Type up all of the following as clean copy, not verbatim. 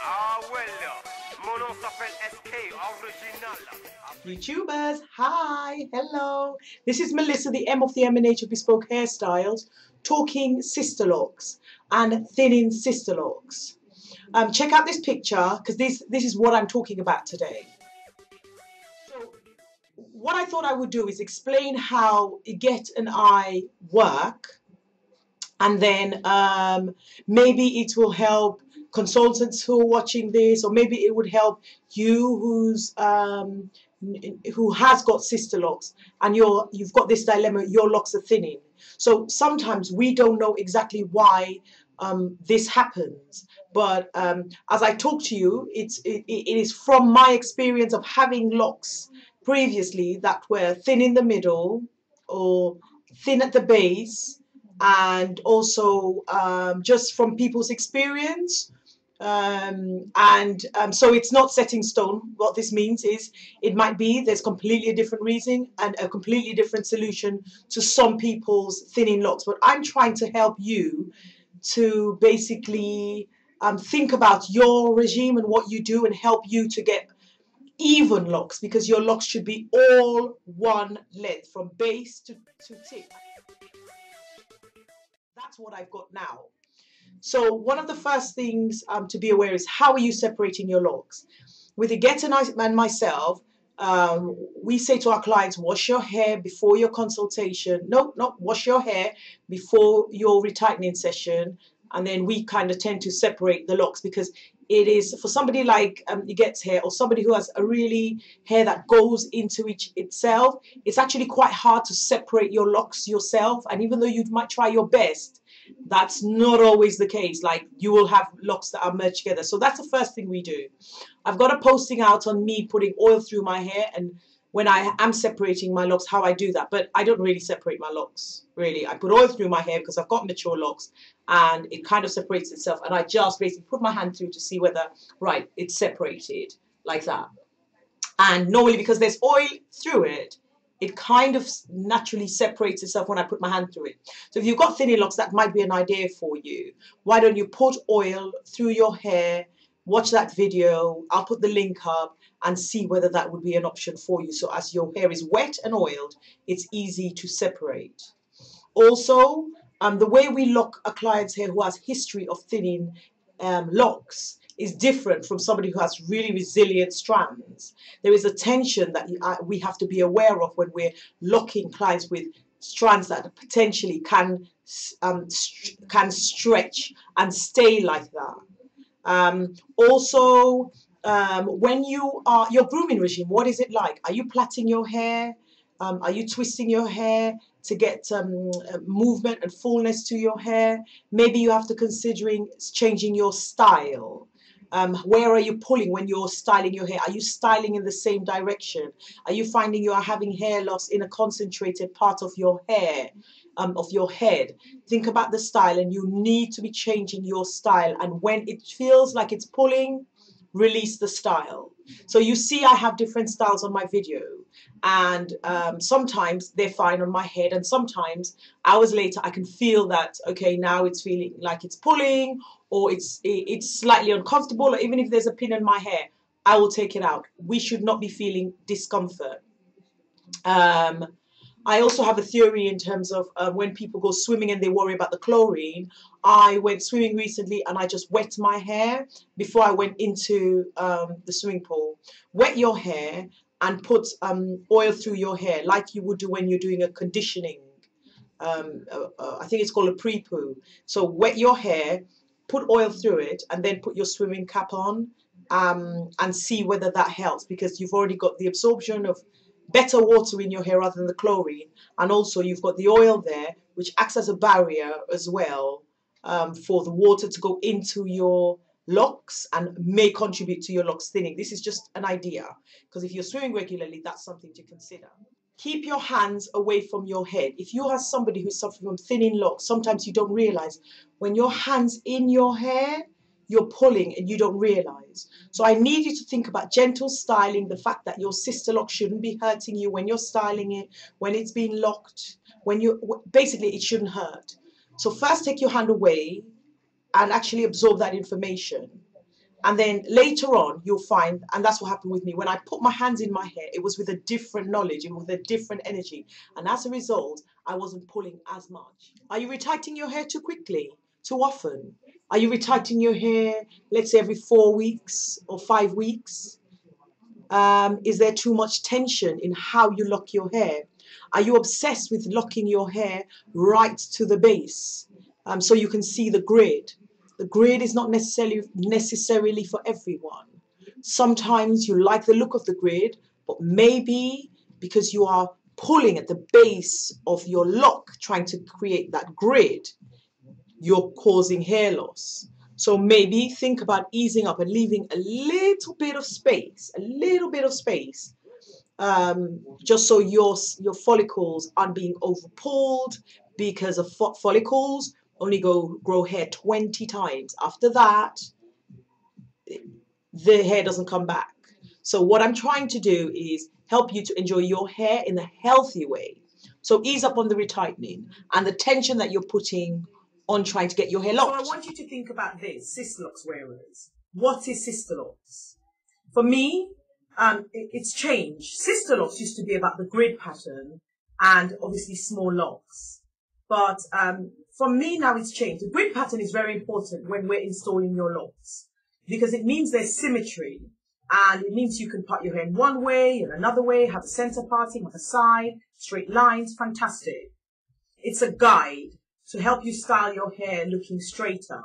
Ah well, mon nom s'appelle SK, original. YouTubers, hi, hello. This is Melissa, the M of the M&H of Bespoke Hairstyles, talking Sisterlocks and thinning Sisterlocks. Check out this picture because this is what I'm talking about today. So, what I thought I would do is explain how Get and I work, and then maybe it will help consultants who are watching this, or maybe it would help you who has got sister locks and you've got this dilemma, your locks are thinning. So sometimes we don't know exactly why this happens, but as I talk to you, it is from my experience of having locks previously that were thin in the middle or thin at the base, and also just from people's experience. So it's not set in stone. What this means is it might be there's completely a different reason and a completely different solution to some people's thinning locks. But I'm trying to help you to basically think about your regime and what you do and help you to get even locks, because your locks should be all one length from base to tip. That's what I've got now. So one of the first things to be aware is, how are you separating your locks? With the Get and myself, we say to our clients, wash your hair before your consultation. No, wash your hair before your retightening session. And then we kind of tend to separate the locks, because it is for somebody like Get's hair, or somebody who has a really hair that goes into itself, it's actually quite hard to separate your locks yourself. And even though you might try your best, that's not always the case. Like, you will have locks that are merged together. So that's the first thing we do. I've got a posting out on me putting oil through my hair, and when I am separating my locks, how I do that. But I don't really separate my locks, really. I put oil through my hair because I've got mature locks, and it kind of separates itself. And I just basically put my hand through to see whether, right, it's separated like that. And normally, because there's oil through it, it kind of naturally separates itself when I put my hand through it. So if you've got thinning locks, that might be an idea for you. Why don't you put oil through your hair, watch that video, I'll put the link up, and see whether that would be an option for you. So as your hair is wet and oiled, it's easy to separate. Also, the way we lock a client's hair who has history of thinning locks is different from somebody who has really resilient strands. There is a tension that we have to be aware of when we're locking clients with strands that potentially can stretch and stay like that. Also, when your grooming regime, what is it like? Are you plaiting your hair? Are you twisting your hair to get movement and fullness to your hair? Maybe you have to considering changing your style. Where are you pulling when you're styling your hair? Are you styling in the same direction? Are you finding you are having hair loss in a concentrated part of your hair, of your head? Think about the style, and you need to be changing your style. And when it feels like it's pulling, release the style. So you see, I have different styles on my video, and sometimes they're fine on my head, and sometimes hours later I can feel that, okay, now it's feeling like it's pulling, or it's slightly uncomfortable, or even if there's a pin in my hair, I will take it out. We should not be feeling discomfort. I also have a theory in terms of when people go swimming and they worry about the chlorine. I went swimming recently and I just wet my hair before I went into the swimming pool. Wet your hair and put oil through your hair like you would do when you're doing a conditioning. I think it's called a pre-poo. So wet your hair, put oil through it, and then put your swimming cap on and see whether that helps, because you've already got the absorption of better water in your hair rather than the chlorine, and also you've got the oil there, which acts as a barrier as well for the water to go into your locks and may contribute to your locks thinning. This is just an idea, because if you're swimming regularly, that's something to consider. Keep your hands away from your head. If you have somebody who's suffering from thinning locks, sometimes you don't realize when your hand's in your hair, you're pulling and you don't realize. So I need you to think about gentle styling, the fact that your sister lock shouldn't be hurting you when you're styling it, when it's being locked, when you basically it shouldn't hurt. So first take your hand away, and actually absorb that information. And then later on, you'll find, and that's what happened with me. When I put my hands in my hair, it was with a different knowledge, it was with a different energy. And as a result, I wasn't pulling as much. Are you retightening your hair too quickly, too often? Are you retightening your hair, let's say every 4 weeks or 5 weeks? Is there too much tension in how you lock your hair? Are you obsessed with locking your hair right to the base so you can see the grid? The grid is not necessarily for everyone. Sometimes you like the look of the grid, but maybe because you are pulling at the base of your lock, trying to create that grid, you're causing hair loss. So maybe think about easing up and leaving a little bit of space, just so your follicles aren't being overpulled, because of follicles only grow hair 20 times. After that, the hair doesn't come back. So what I'm trying to do is help you to enjoy your hair in a healthy way. So ease up on the retightening and the tension that you're putting on trying to get your hair locked. So I want you to think about this, Sisterlocks wearers. What is Sisterlocks? For me, it's changed. Sisterlocks used to be about the grid pattern and obviously small locks. But for me now it's changed. The grid pattern is very important when we're installing your locks because it means there's symmetry and it means you can part your hair in one way and another way, have a center parting, have a side, straight lines, fantastic. It's a guide to help you style your hair looking straighter.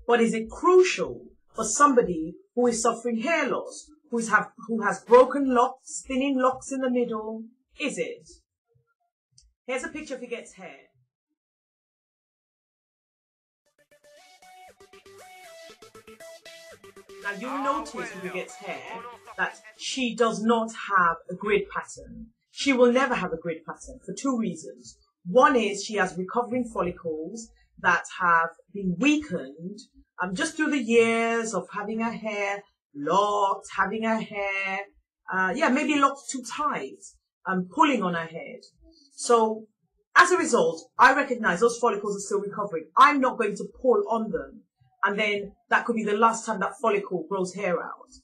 But is it crucial for somebody who is suffering hair loss, who has broken locks, thinning locks in the middle? Is it? Here's a picture if he gets hair. Now you'll notice when he gets hair that she does not have a grid pattern. She will never have a grid pattern for 2 reasons. One is she has recovering follicles that have been weakened just through the years of having her hair locked, having her hair, maybe locked too tight, pulling on her head. So as a result, I recognize those follicles are still recovering. I'm not going to pull on them. And then that could be the last time that follicle grows hair out.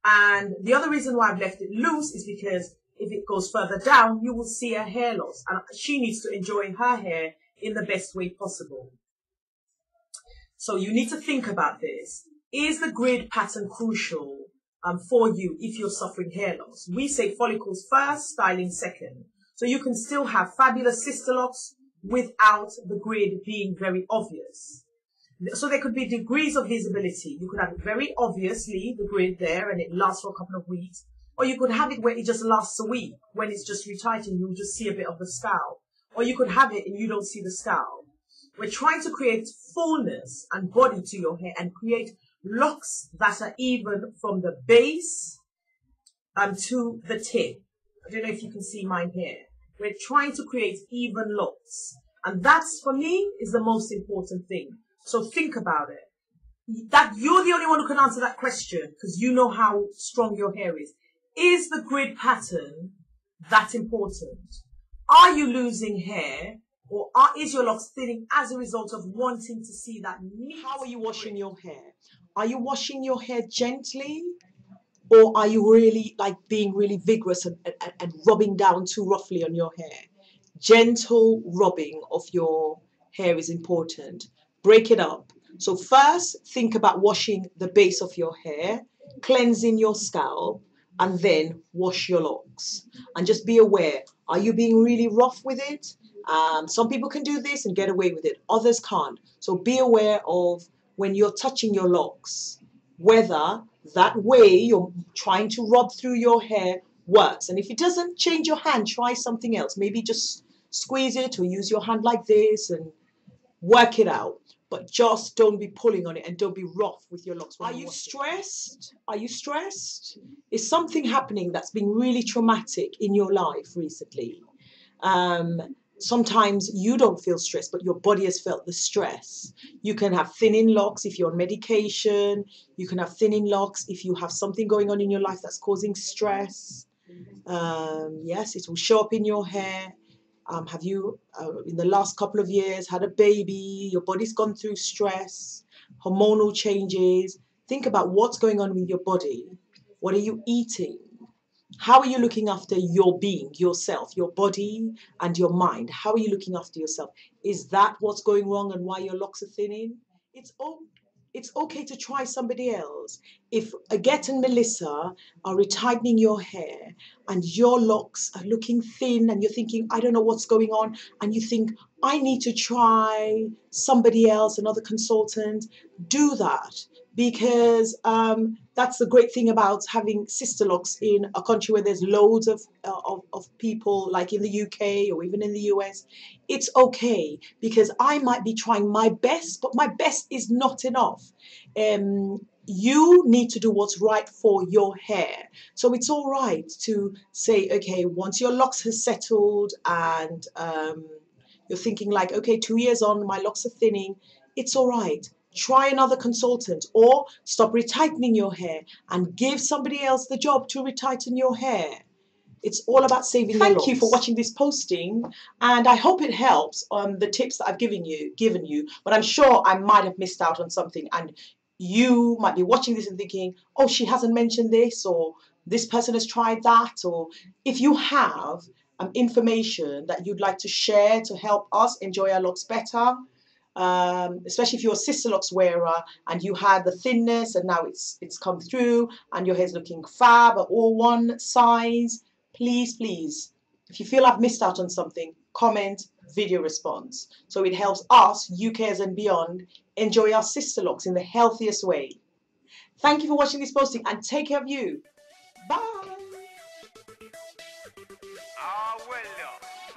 And the other reason why I've left it loose is because if it goes further down, you will see a hair loss. And she needs to enjoy her hair in the best way possible. So you need to think about this. Is the grid pattern crucial for you if you're suffering hair loss? We say follicles first, styling second. So you can still have fabulous Sisterlocks without the grid being very obvious. So there could be degrees of visibility. You could have it very obviously, the grid there, and it lasts for a couple of weeks. Or you could have it where it just lasts a week. When it's just retightening, you'll just see a bit of the scowl. Or you could have it and you don't see the scowl. We're trying to create fullness and body to your hair and create locks that are even from the base to the tip. I don't know if you can see mine here. We're trying to create even locks. And that's, for me, is the most important thing. So think about it. That you're the only one who can answer that question because you know how strong your hair is. Is the grid pattern that important? Are you losing hair or is your locks thinning as a result of wanting to see that neat? How are you washing your hair? Are you washing your hair gently or are you really being really vigorous and rubbing down too roughly on your hair? Gentle rubbing of your hair is important. Break it up. So first, think about washing the base of your hair, cleansing your scalp, and then wash your locks. And just be aware, are you being really rough with it? Some people can do this and get away with it. Others can't. So be aware of when you're touching your locks, whether that way you're trying to rub through your hair works. And if it doesn't, change your hand, try something else. Maybe just squeeze it or use your hand like this and work it out. But just don't be pulling on it and don't be rough with your locks. Are you stressed? Are you stressed? Is something happening that's been really traumatic in your life recently? Sometimes you don't feel stressed, but your body has felt the stress. You can have thinning locks if you're on medication. You can have thinning locks if you have something going on in your life that's causing stress. Yes, it will show up in your hair. Have you, in the last couple of years, had a baby? Your body's gone through stress. hormonal changes. Think about what's going on with your body. What are you eating? How are you looking after your being, yourself, your body and your mind? How are you looking after yourself? Is that what's going wrong and why your locks are thinning? It's okay to try somebody else. If Agathe and Melissa are retightening your hair and your locks are looking thin and you're thinking, I don't know what's going on, and you think, I need to try somebody else, another consultant, do that. Because that's the great thing about having Sisterlocks in a country where there's loads of people, like in the UK or even in the US. It's okay, because I might be trying my best, but my best is not enough. You need to do what's right for your hair. So it's all right to say, okay, once your locks have settled and you're thinking like, okay, 2 years on, my locks are thinning, it's all right. Try another consultant, or stop retightening your hair and give somebody else the job to retighten your hair. It's all about saving your locks. Thank you for watching this posting, and I hope it helps on the tips that I've given you. But I'm sure I might have missed out on something, and you might be watching this and thinking, oh, she hasn't mentioned this, or this person has tried that. Or if you have information that you'd like to share to help us enjoy our locks better, especially if you're a Sisterlocks wearer and you had the thinness and now it's come through and your hair's looking fab at all one size, please, if you feel I've missed out on something, comment, video response, so it helps us, UKers and beyond, enjoy our Sisterlocks in the healthiest way. Thank you for watching this posting, and take care of you. Bye. Ah, well,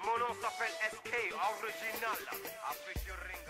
mon nom s'appelle SK, original, featuring